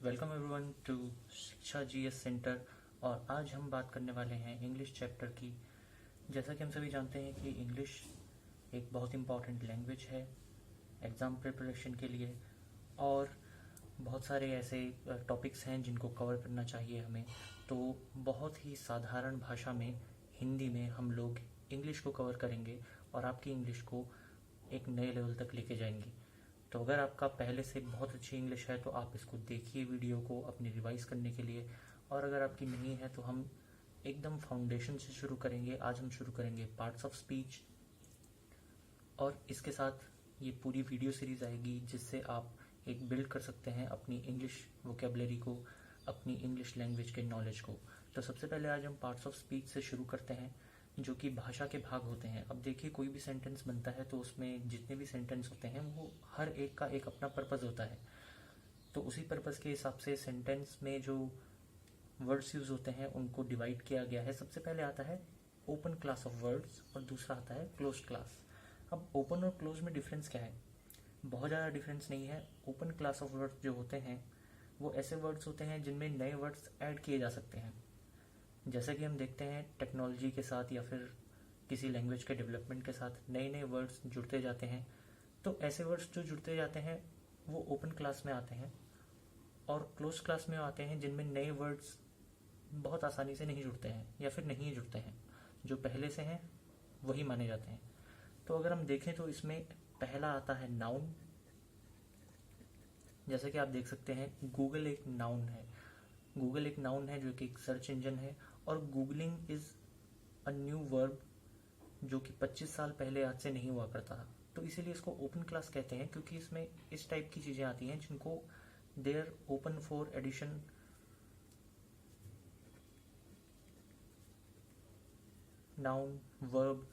Welcome everyone to शिक्षा GS centre. और आज हम बात करने वाले हैं इंग्लिश चैप्टर की। जैसा कि हम सभी जानते हैं कि इंग्लिश एक बहुत इम्पॉर्टेंट लैंग्वेज है एग्ज़ाम प्रिपरेशन के लिए, और बहुत सारे ऐसे टॉपिक्स हैं जिनको कवर करना चाहिए हमें। तो बहुत ही साधारण भाषा में, हिंदी में हम लोग इंग्लिश को कवर करेंगे और आपकी इंग्लिश को एक नए लेवल तक लेके जाएंगे। तो अगर आपका पहले से बहुत अच्छी इंग्लिश है तो आप इसको देखिए वीडियो को अपनी रिवाइज करने के लिए, और अगर आपकी नहीं है तो हम एकदम फाउंडेशन से शुरू करेंगे। आज हम शुरू करेंगे पार्ट्स ऑफ स्पीच, और इसके साथ ये पूरी वीडियो सीरीज आएगी जिससे आप एक बिल्ड कर सकते हैं अपनी इंग्लिश वोकेबलरी को, अपनी इंग्लिश लैंग्वेज के नॉलेज को। तो सबसे पहले आज हम पार्ट्स ऑफ स्पीच से शुरू करते हैं, जो कि भाषा के भाग होते हैं। अब देखिए, कोई भी सेंटेंस बनता है तो उसमें जितने भी सेंटेंस होते हैं वो हर एक का एक अपना पर्पज़ होता है। तो उसी पर्पज़ के हिसाब से सेंटेंस में जो वर्ड्स यूज़ होते हैं उनको डिवाइड किया गया है। सबसे पहले आता है ओपन क्लास ऑफ वर्ड्स और दूसरा आता है क्लोज क्लास। अब ओपन और क्लोज में डिफरेंस क्या है? बहुत ज़्यादा डिफरेंस नहीं है। ओपन क्लास ऑफ वर्ड्स जो होते हैं वो ऐसे वर्ड्स होते हैं जिनमें नए वर्ड्स ऐड किए जा सकते हैं। जैसा कि हम देखते हैं टेक्नोलॉजी के साथ या फिर किसी लैंग्वेज के डेवलपमेंट के साथ नए नए वर्ड्स जुड़ते जाते हैं। तो ऐसे वर्ड्स जो जुड़ते जाते हैं वो ओपन क्लास में आते हैं, और क्लोज क्लास में आते हैं जिनमें नए वर्ड्स बहुत आसानी से नहीं जुड़ते हैं या फिर नहीं जुड़ते हैं, जो पहले से हैं वही माने जाते हैं। तो अगर हम देखें तो इसमें पहला आता है नाउन। जैसे कि आप देख सकते हैं गूगल एक नाउन है। गूगल एक नाउन है जो कि एक सर्च इंजन है, और googling is a new verb जो कि 25 साल पहले आज से नहीं हुआ करता था। तो इसीलिए इसको ओपन क्लास कहते हैं, क्योंकि इसमें इस टाइप की चीज़ें आती हैं जिनको they're open for addition. Noun, verb,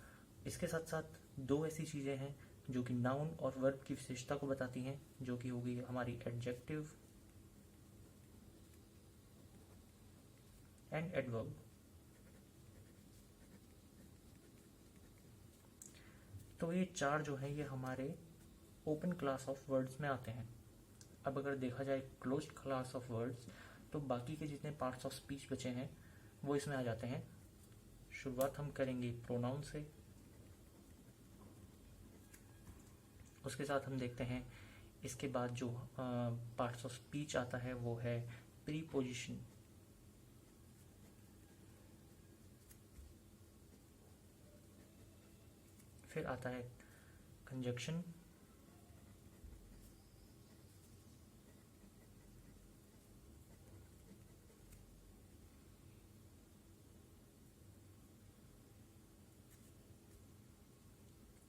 इसके साथ साथ दो ऐसी चीज़ें हैं जो कि नाउन और वर्ब की विशेषता को बताती हैं, जो कि होगी हमारी एडजेक्टिव एंड एडवर्ब। तो ये चार जो है ये हमारे ओपन क्लास ऑफ वर्ड्स में आते हैं। अब अगर देखा जाए क्लोज्ड क्लास ऑफ वर्ड्स, तो बाकी के जितने पार्ट्स ऑफ स्पीच बचे हैं वो इसमें आ जाते हैं। शुरुआत हम करेंगे प्रोनाउन से, उसके साथ हम देखते हैं इसके बाद जो पार्ट्स ऑफ स्पीच आता है वो है प्रीपोजिशन। फिर आता है कंजक्शन,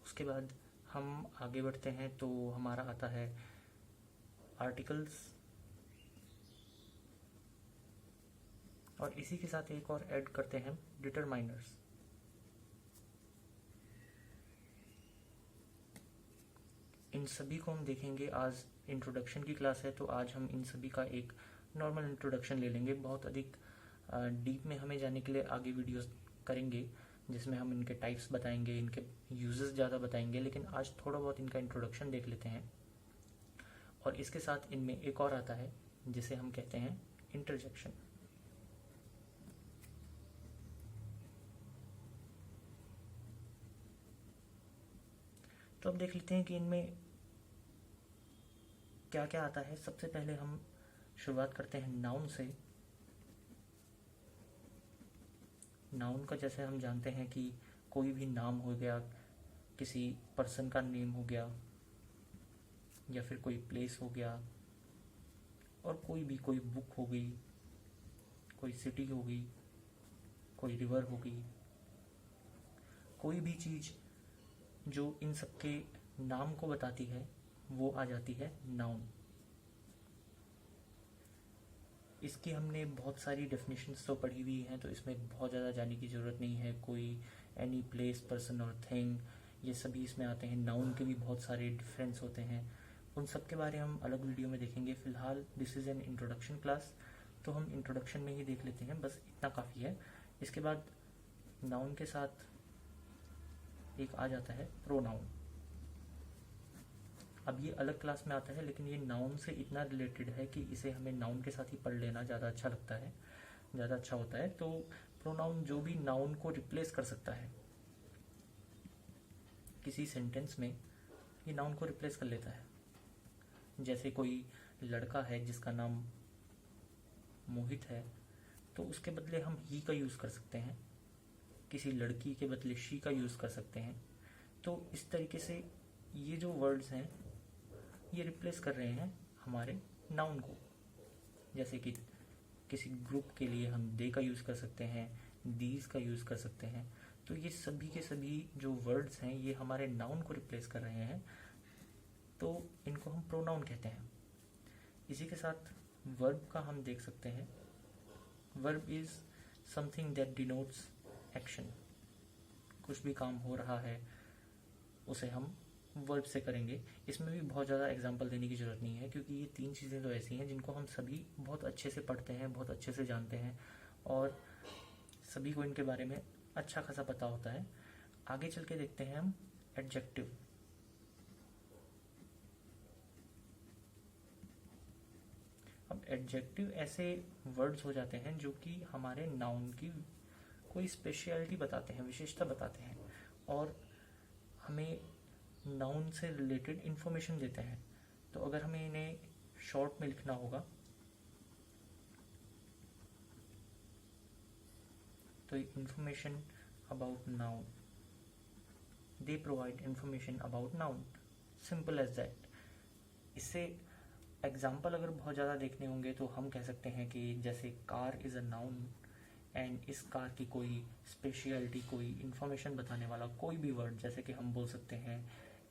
उसके बाद हम आगे बढ़ते हैं तो हमारा आता है आर्टिकल्स, और इसी के साथ एक और ऐड करते हैं डिटरमाइनर्स। इन सभी को हम देखेंगे। आज इंट्रोडक्शन की क्लास है तो आज हम इन सभी का एक नॉर्मल इंट्रोडक्शन ले लेंगे। बहुत अधिक डीप में हमें जाने के लिए आगे वीडियोस करेंगे जिसमें हम इनके टाइप्स बताएंगे, इनके यूजेस ज़्यादा बताएंगे, लेकिन आज थोड़ा बहुत इनका इंट्रोडक्शन देख लेते हैं। और इसके साथ इनमें एक और आता है जिसे हम कहते हैं इंटरजेक्शन। तो अब देख लेते हैं कि इनमें क्या क्या आता है। सबसे पहले हम शुरुआत करते हैं नाउन से। नाउन का जैसे हम जानते हैं कि कोई भी नाम हो गया, किसी पर्सन का नेम हो गया, या फिर कोई प्लेस हो गया, और कोई बुक हो गई, कोई सिटी हो गई, कोई रिवर हो गई, कोई भी चीज़ जो इन सबके नाम को बताती है वो आ जाती है नाउन। इसकी हमने बहुत सारी डेफिनेशंस तो पढ़ी हुई हैं, तो इसमें बहुत ज़्यादा जाने की ज़रूरत नहीं है। कोई एनी प्लेस, पर्सन और थिंग, ये सभी इसमें आते हैं। नाउन के भी बहुत सारे डिफरेंस होते हैं, उन सब के बारे में हम अलग वीडियो में देखेंगे। फिलहाल this is an introduction class, तो हम इंट्रोडक्शन में ही देख लेते हैं, बस इतना काफ़ी है। इसके बाद नाउन के साथ एक आ जाता है प्रोनाउन। अब ये अलग क्लास में आता है, लेकिन ये नाउन से इतना रिलेटेड है कि इसे हमें नाउन के साथ ही पढ़ लेना ज़्यादा अच्छा लगता है, ज़्यादा अच्छा होता है। तो प्रोनाउन जो भी नाउन को रिप्लेस कर सकता है किसी सेंटेंस में, ये नाउन को रिप्लेस कर लेता है। जैसे कोई लड़का है जिसका नाम मोहित है, तो उसके बदले हम ही का यूज़ कर सकते हैं, किसी लड़की के बदले शी का यूज़ कर सकते हैं। तो इस तरीके से ये जो वर्ड्स हैं ये रिप्लेस कर रहे हैं हमारे नाउन को। जैसे कि किसी ग्रुप के लिए हम दे का यूज़ कर सकते हैं, दीज का यूज़ कर सकते हैं। तो ये सभी के सभी जो वर्ड्स हैं ये हमारे नाउन को रिप्लेस कर रहे हैं, तो इनको हम प्रोनाउन कहते हैं। इसी के साथ वर्ब का हम देख सकते हैं। Verb is something that denotes action. कुछ भी काम हो रहा है उसे हम वर्ब से करेंगे। इसमें भी बहुत ज़्यादा एग्जाम्पल देने की ज़रूरत नहीं है, क्योंकि ये 3 चीज़ें तो ऐसी हैं जिनको हम सभी बहुत अच्छे से पढ़ते हैं, बहुत अच्छे से जानते हैं और सभी को इनके बारे में अच्छा खासा पता होता है। आगे चल के देखते हैं हम एडजेक्टिव। अब एडजेक्टिव ऐसे वर्ड्स हो जाते हैं जो कि हमारे नाउन की कोई स्पेशलिटी बताते हैं, विशेषता बताते हैं और हमें नाउन से रिलेटेड इंफॉर्मेशन देते हैं। तो अगर हमें इन्हें शॉर्ट में लिखना होगा तो information about noun, they provide information about noun, simple as that. इससे एग्जाम्पल अगर बहुत ज़्यादा देखने होंगे तो हम कह सकते हैं कि जैसे car is a noun and इस कार की कोई स्पेशलिटी, कोई इंफॉर्मेशन बताने वाला कोई भी वर्ड, जैसे कि हम बोल सकते हैं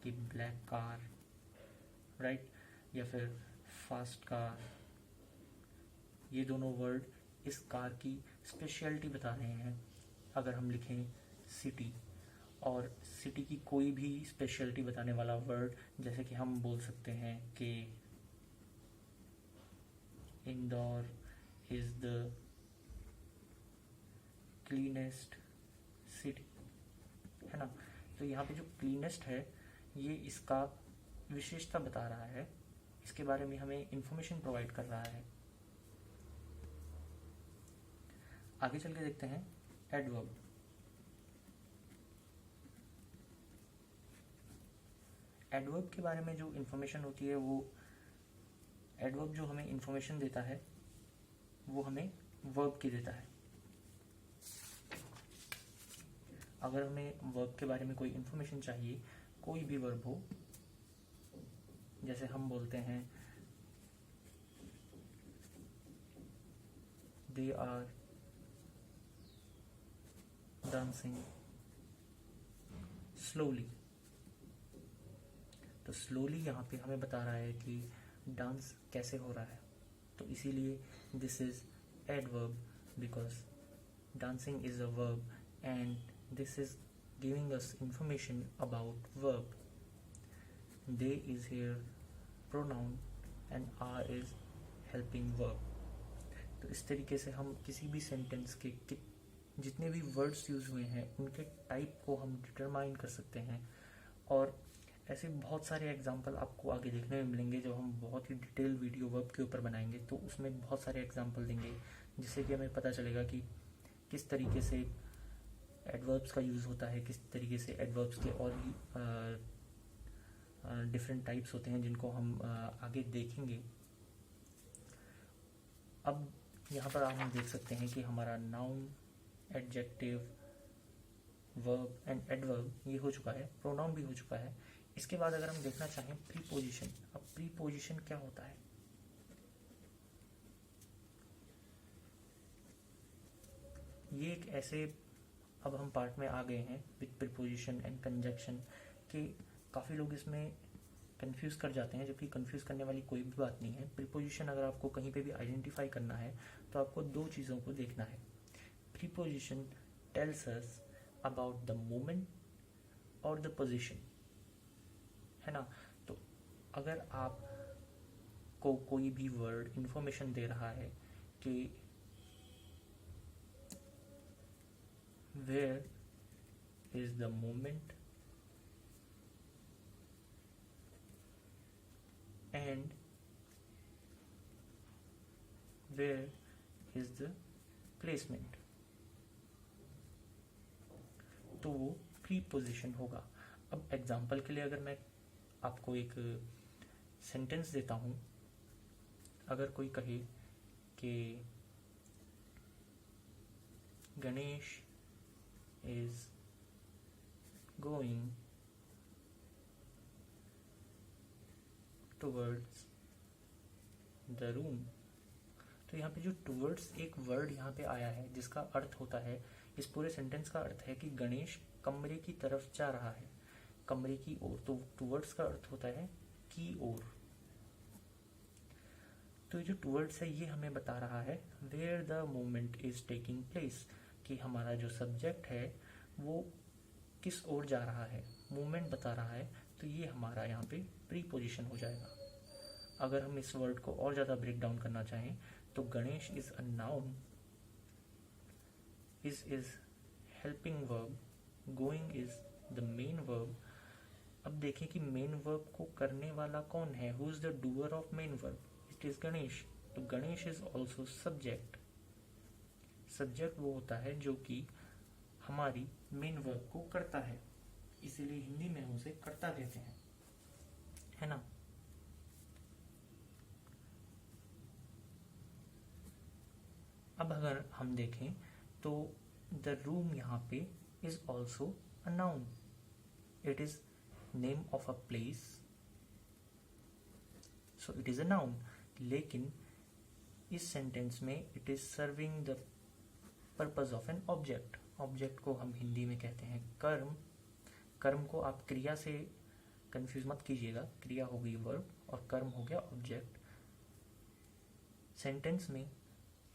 कि ब्लैक कार, राइट, या फिर फास्ट कार। ये दोनों वर्ड इस कार की स्पेशलिटी बता रहे हैं। अगर हम लिखें सिटी और सिटी की कोई भी स्पेशलिटी बताने वाला वर्ड, जैसे कि हम बोल सकते हैं कि Indore is the cleanest city, है ना। तो यहाँ पे जो क्लीनेस्ट है ये इसका विशेषता बता रहा है, इसके बारे में हमें इंफॉर्मेशन प्रोवाइड कर रहा है। आगे चल के देखते हैं एडवर्ब। एडवर्ब के बारे में जो इंफॉर्मेशन होती है, वो एडवर्ब जो हमें इंफॉर्मेशन देता है वो हमें वर्ब की देता है। अगर हमें वर्ब के बारे में कोई इंफॉर्मेशन चाहिए, कोई भी वर्ब हो, जैसे हम बोलते हैं दे आर डांसिंग स्लोली, तो स्लोली यहाँ पे हमें बता रहा है कि डांस कैसे हो रहा है। तो इसीलिए this is adverb, because dancing is a verb and this is giving us information about verb. They is here pronoun and are is helping verb. तो इस तरीके से हम किसी भी सेंटेंस के जितने भी वर्ड्स यूज हुए हैं उनके टाइप को हम डिटरमाइन कर सकते हैं। और ऐसे बहुत सारे एग्जाम्पल आपको आगे देखने में मिलेंगे जब हम बहुत ही डिटेल वीडियो वर्ब के ऊपर बनाएंगे, तो उसमें बहुत सारे एग्जाम्पल देंगे जिससे कि हमें पता चलेगा कि किस तरीके से एडवर्ब्स का यूज़ होता है, किस तरीके से एडवर्ब्स के और भी डिफरेंट टाइप्स होते हैं जिनको हम आगे देखेंगे। अब यहाँ पर आप हम देख सकते हैं कि हमारा noun, adjective, verb and adverb ये हो चुका है, प्रोनाउन भी हो चुका है। इसके बाद अगर हम देखना चाहें प्रीपोजिशन। अब प्रीपोजिशन क्या होता है? ये एक ऐसे, अब हम पार्ट में आ गए हैं विथ प्रीपोजिशन एंड कंजक्शन के, काफ़ी लोग इसमें कंफ्यूज कर जाते हैं, जबकि कंफ्यूज करने वाली कोई भी बात नहीं है। प्रीपोजिशन अगर आपको कहीं पे भी आइडेंटिफाई करना है तो आपको दो चीज़ों को देखना है। Preposition tells us about the moment और द पोजीशन, है ना। तो अगर आप को कोई भी वर्ड इंफॉर्मेशन दे रहा है कि where is the moment and where is the placement, तो वो प्रीपोजिशन होगा। अब एग्जाम्पल के लिए अगर मैं आपको एक सेंटेंस देता हूँ, अगर कोई कहे कि Ganesh is going towards the room, तो यहाँ पे जो टुवर्ड्स एक वर्ड यहाँ पे आया है जिसका अर्थ होता है, इस पूरे सेंटेंस का अर्थ है कि गणेश कमरे की तरफ जा रहा है, कमरे की ओर। तो टुवर्ड्स का अर्थ होता है की ओर। तो ये जो टुवर्ड्स है ये हमें बता रहा है where the movement is taking place, कि हमारा जो सब्जेक्ट है वो किस ओर जा रहा है, मूवमेंट बता रहा है। तो ये हमारा यहाँ पे प्रीपोजिशन हो जाएगा। अगर हम इस वर्ड को और ज़्यादा ब्रेक डाउन करना चाहें तो Ganesh is a noun, is helping verb, going is the main verb. अब देखें कि मेन वर्ब को करने वाला कौन है, who is the doer of main verb, it is Ganesh. तो Ganesh is also subject. Subject वो होता है जो कि हमारी मेन वर्ब को करता है, इसीलिए हिंदी में हम उसे कर्ता कहते हैं, है ना। अब अगर हम देखें तो द रूम यहाँ पे is also a noun, it is name of a place, so it is a noun. लेकिन इस सेंटेंस में it is serving the purpose of an object. Object को हम हिंदी में कहते हैं कर्म। कर्म को आप क्रिया से कंफ्यूज मत कीजिएगा, क्रिया हो गई वर्ब और कर्म हो गया ऑब्जेक्ट। सेंटेंस में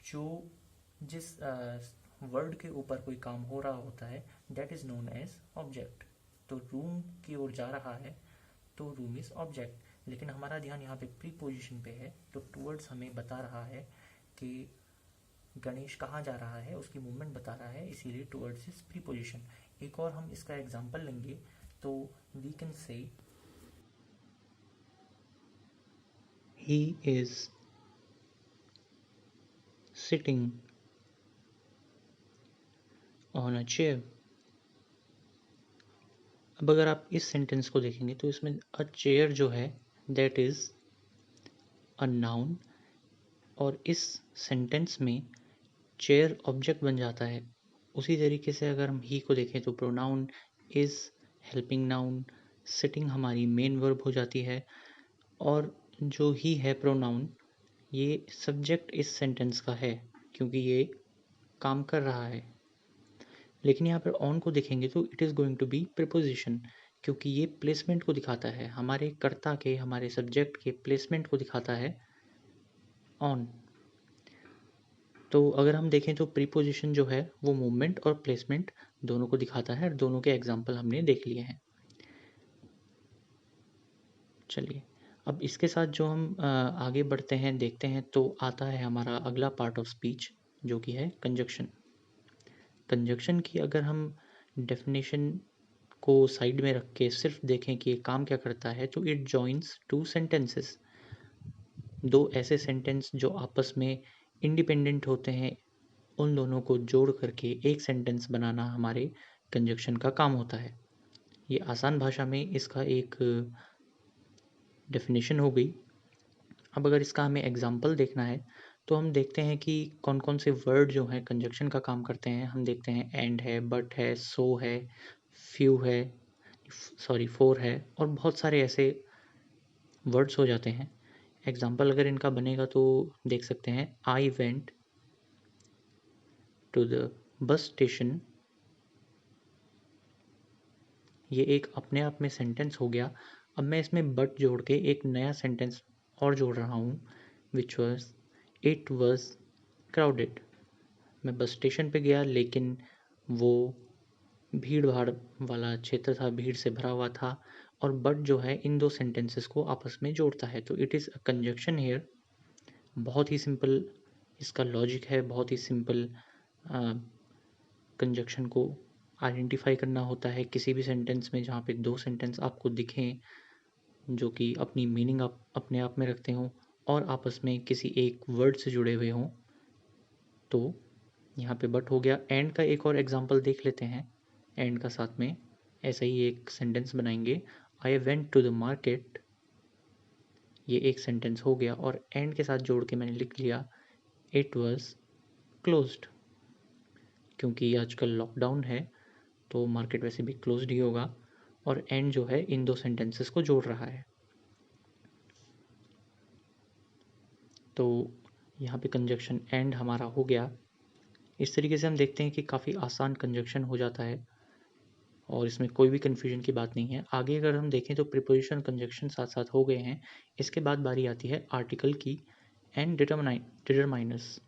जो जिस वर्ड के ऊपर कोई काम हो रहा होता है that is known as object. तो रूम की ओर जा रहा है तो रूम इज ऑब्जेक्ट। लेकिन हमारा ध्यान यहाँ पे प्रीपोजिशन पे है, तो टुवर्ड्स हमें बता रहा है कि गणेश कहाँ जा रहा है, उसकी मूवमेंट बता रहा है, इसीलिए टुवर्ड्स इज प्रीपोजिशन। एक और हम इसका एग्जांपल लेंगे तो we can say he is sitting on a chair. अब अगर आप इस सेंटेंस को देखेंगे तो इसमें अ चेयर जो है दैट इज अ नाउन, और इस सेंटेंस में चेयर ऑब्जेक्ट बन जाता है। उसी तरीके से अगर हम ही को देखें तो pronoun is helping noun, sitting हमारी मेन वर्ब हो जाती है, और जो ही है प्रोनाउन ये सब्जेक्ट इस सेंटेंस का है क्योंकि ये काम कर रहा है। लेकिन यहाँ पर ऑन को देखेंगे तो it is going to be preposition, क्योंकि ये प्लेसमेंट को दिखाता है, हमारे कर्ता के, हमारे सब्जेक्ट के प्लेसमेंट को दिखाता है ऑन। तो अगर हम देखें तो प्रीपोजिशन जो है वो मूवमेंट और प्लेसमेंट दोनों को दिखाता है, और दोनों के एग्जाम्पल हमने देख लिए हैं। चलिए अब इसके साथ जो हम आगे बढ़ते हैं देखते हैं तो आता है हमारा अगला पार्ट ऑफ स्पीच जो कि है कंजक्शन। कंजक्शन की अगर हम डेफिनेशन को साइड में रख के सिर्फ देखें कि ये काम क्या करता है तो इट जॉइंस टू सेंटेंसेस, दो ऐसे सेंटेंस जो आपस में इंडिपेंडेंट होते हैं, उन दोनों को जोड़ करके एक सेंटेंस बनाना हमारे कंजक्शन का काम होता है। ये आसान भाषा में इसका एक डेफिनेशन हो गई। अब अगर इसका हमें एग्जाम्पल देखना है तो हम देखते हैं कि कौन कौन से वर्ड जो हैं कंजक्शन का काम करते हैं। हम देखते हैं एंड है, बट है, सो है, फ्यू है, फोर है, और बहुत सारे ऐसे वर्ड्स हो जाते हैं। एग्जाम्पल अगर इनका बनेगा तो देख सकते हैं I went to the bus station, ये एक अपने आप में सेंटेंस हो गया। अब मैं इसमें बट जोड़ के एक नया सेंटेंस और जोड़ रहा हूँ which was it was crowded. मैं बस स्टेशन पे गया लेकिन वो भीड़ भाड़ वाला क्षेत्र था, भीड़ से भरा हुआ था, और बट जो है इन दो सेंटेंसेस को आपस में जोड़ता है, तो it is a conjunction here. बहुत ही सिंपल इसका लॉजिक है, बहुत ही सिंपल कंजक्शन को आइडेंटिफाई करना होता है किसी भी सेंटेंस में जहाँ पे दो सेंटेंस आपको दिखें जो कि अपनी मीनिंग अपने आप में रखते हों और आपस में किसी एक वर्ड से जुड़े हुए हों। तो यहाँ पे बट हो गया। एंड का एक और एग्जांपल देख लेते हैं। एंड का साथ में ऐसा ही एक सेंटेंस बनाएंगे, I went to the market. ये एक सेंटेंस हो गया और एंड के साथ जोड़ के मैंने लिख लिया इट वॉज क्लोज्ड। क्योंकि आजकल लॉकडाउन है तो मार्केट वैसे भी क्लोज्ड ही होगा और एंड जो है इन दो सेंटेंसेस को जोड़ रहा है। तो यहाँ पे कंजक्शन एंड हमारा हो गया। इस तरीके से हम देखते हैं कि काफ़ी आसान कंजक्शन हो जाता है और इसमें कोई भी कन्फ्यूजन की बात नहीं है। आगे अगर हम देखें तो प्रीपोजिशन कंजक्शन साथ साथ हो गए हैं। इसके बाद बारी आती है आर्टिकल की and determiners.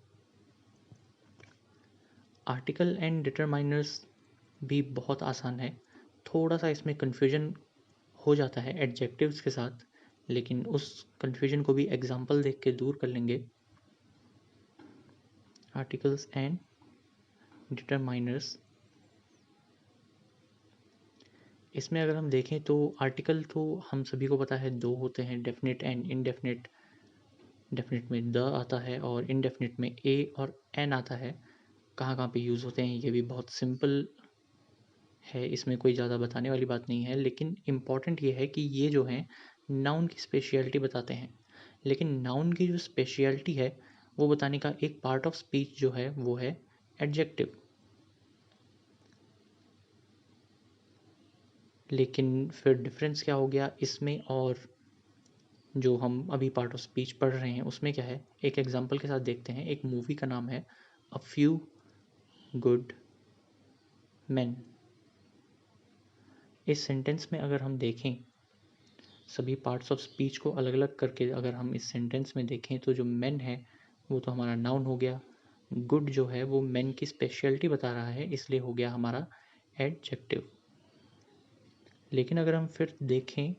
Article and determiners भी बहुत आसान है। थोड़ा सा इसमें कन्फ्यूजन हो जाता है एडजेक्टिव्स के साथ, लेकिन उस कन्फ्यूजन को भी एग्जाम्पल देख के दूर कर लेंगे। आर्टिकल्स एंड डिटरमाइनर्स, इसमें अगर हम देखें तो आर्टिकल तो हम सभी को पता है दो होते हैं, डेफिनेट एंड इनडेफिनेट। डेफिनेट में द आता है और इनडेफिनेट में ए और एन आता है। कहाँ कहाँ पे यूज़ होते हैं ये भी बहुत सिंपल है, इसमें कोई ज़्यादा बताने वाली बात नहीं है। लेकिन इम्पॉर्टेंट ये है कि ये जो हैं नाउन की स्पेशलिटी बताते हैं। लेकिन नाउन की जो स्पेशलिटी है वो बताने का एक पार्ट ऑफ स्पीच जो है वो है एडजेक्टिव। लेकिन फिर डिफरेंस क्या हो गया इसमें और जो हम अभी पार्ट ऑफ स्पीच पढ़ रहे हैं उसमें क्या है, एक एग्जांपल के साथ देखते हैं। एक मूवी का नाम है अ फ्यू गुड मैन। इस सेंटेंस में अगर हम देखें सभी पार्ट्स ऑफ स्पीच को अलग अलग करके अगर हम इस सेंटेंस में देखें तो जो मैन है वो तो हमारा नाउन हो गया। गुड जो है वो मैन की स्पेशलिटी बता रहा है, इसलिए हो गया हमारा एडजेक्टिव। लेकिन अगर हम फिर देखें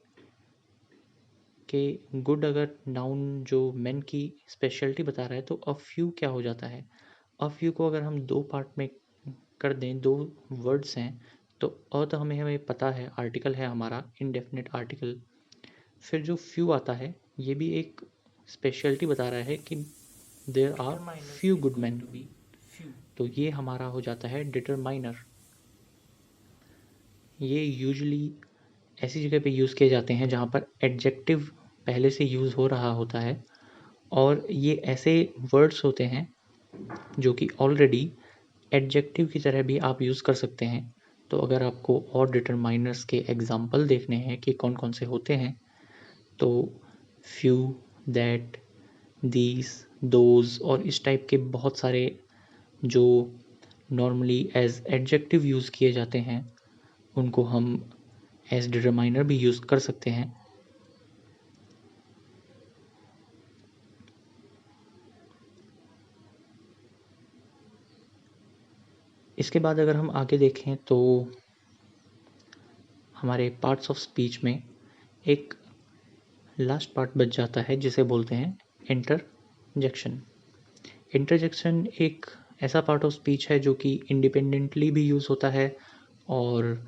कि गुड अगर नाउन जो मैन की स्पेशलिटी बता रहा है तो अ फ्यू क्या हो जाता है। अ फ्यू को अगर हम दो पार्ट में कर दें, दो वर्ड्स हैं तो अ तो हमें हमें पता है आर्टिकल है हमारा इनडेफिनेट आर्टिकल। फिर जो फ्यू आता है ये भी एक स्पेशलिटी बता रहा है कि there are few good man. तो ये हमारा हो जाता है डिटरमाइनर। ये यूजुअली ऐसी जगह पे यूज़ किए जाते हैं जहाँ पर एडजेक्टिव पहले से यूज़ हो रहा होता है और ये ऐसे वर्ड्स होते हैं जो कि ऑलरेडी एडजेक्टिव की तरह भी आप यूज़ कर सकते हैं। तो अगर आपको और डिटरमाइनर्स के एग्जाम्पल देखने हैं कि कौन कौन से होते हैं तो फ्यू, दैट, दीज, दोज और इस टाइप के बहुत सारे जो नॉर्मली एज एडजेक्टिव यूज़ किए जाते हैं उनको हम एज डिटरमाइनर भी यूज़ कर सकते हैं। इसके बाद अगर हम आगे देखें तो हमारे पार्ट्स ऑफ स्पीच में एक लास्ट पार्ट बच जाता है जिसे बोलते हैं इंटरजेक्शन। इंटरजेक्शन एक ऐसा पार्ट ऑफ स्पीच है जो कि इंडिपेंडेंटली भी यूज़ होता है और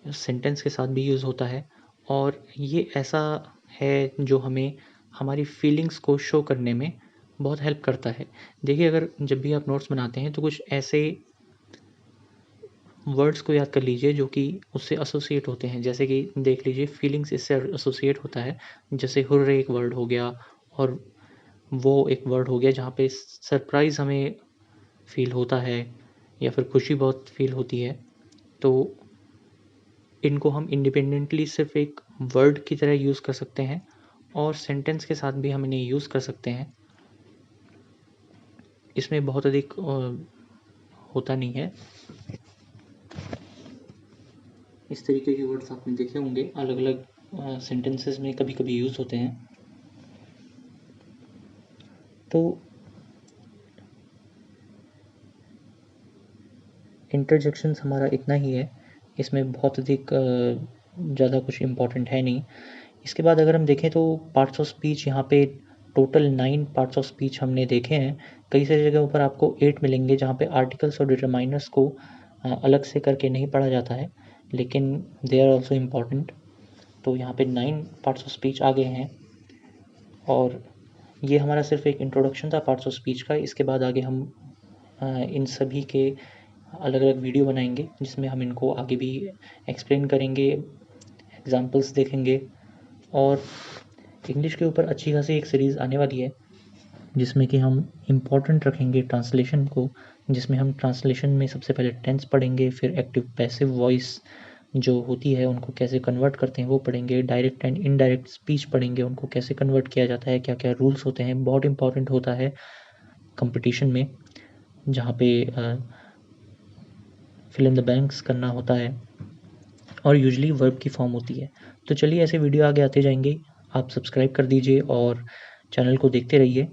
सेंटेंस के साथ भी यूज़ होता है और ये ऐसा है जो हमें हमारी फीलिंग्स को शो करने में बहुत हेल्प करता है। देखिए अगर जब भी आप नोट्स बनाते हैं तो कुछ ऐसे वर्ड्स को याद कर लीजिए जो कि उससे एसोसिएट होते हैं। जैसे कि देख लीजिए फीलिंग्स इससे एसोसिएट होता है, जैसे हुर्रे एक वर्ड हो गया और वो एक वर्ड हो गया जहाँ पे सरप्राइज़ हमें फील होता है या फिर खुशी बहुत फील होती है। तो इनको हम इंडिपेंडेंटली सिर्फ एक वर्ड की तरह यूज़ कर सकते हैं और सेंटेंस के साथ भी हम इन्हें यूज़ कर सकते हैं। इसमें बहुत अधिक होता नहीं है। इस तरीके के वर्ड्स आपने देखे होंगे अलग अलग सेंटेंसेस में कभी कभी यूज़ होते हैं। तो इंटरजेक्शंस हमारा इतना ही है, इसमें बहुत अधिक ज़्यादा कुछ इम्पोर्टेंट है नहीं। इसके बाद अगर हम देखें तो पार्ट्स ऑफ स्पीच यहाँ पे टोटल 9 पार्ट्स ऑफ स्पीच हमने देखे हैं। कई सारी जगह पर आपको 8 मिलेंगे जहाँ पे आर्टिकल्स और डिटरमाइनर्स को अलग से करके नहीं पढ़ा जाता है, लेकिन दे आर ऑल्सो इम्पॉर्टेंट। तो यहाँ पे 9 पार्ट्स ऑफ स्पीच आ गए हैं और ये हमारा सिर्फ एक इंट्रोडक्शन था पार्ट्स ऑफ स्पीच का। इसके बाद आगे हम इन सभी के अलग अलग वीडियो बनाएंगे जिसमें हम इनको आगे भी एक्सप्लेन करेंगे, एग्जाम्पल्स देखेंगे और इंग्लिश के ऊपर अच्छी खासी एक सीरीज़ आने वाली है जिसमें कि हम इम्पोर्टेंट रखेंगे ट्रांसलेशन को, जिसमें हम ट्रांसलेशन में सबसे पहले टेंस पढ़ेंगे, फिर एक्टिव पैसिव वॉइस जो होती है उनको कैसे कन्वर्ट करते हैं वो पढ़ेंगे, डायरेक्ट एंड इनडायरेक्ट स्पीच पढ़ेंगे, उनको कैसे कन्वर्ट किया जाता है, क्या क्या रूल्स होते हैं। बहुत इंपॉर्टेंट होता है कंपटीशन में जहाँ पे फिल इन द ब्लैंक्स करना होता है और यूजुअली वर्ब की फॉर्म होती है। तो चलिए ऐसे वीडियो आगे आते जाएंगे, आप सब्सक्राइब कर दीजिए और चैनल को देखते रहिए।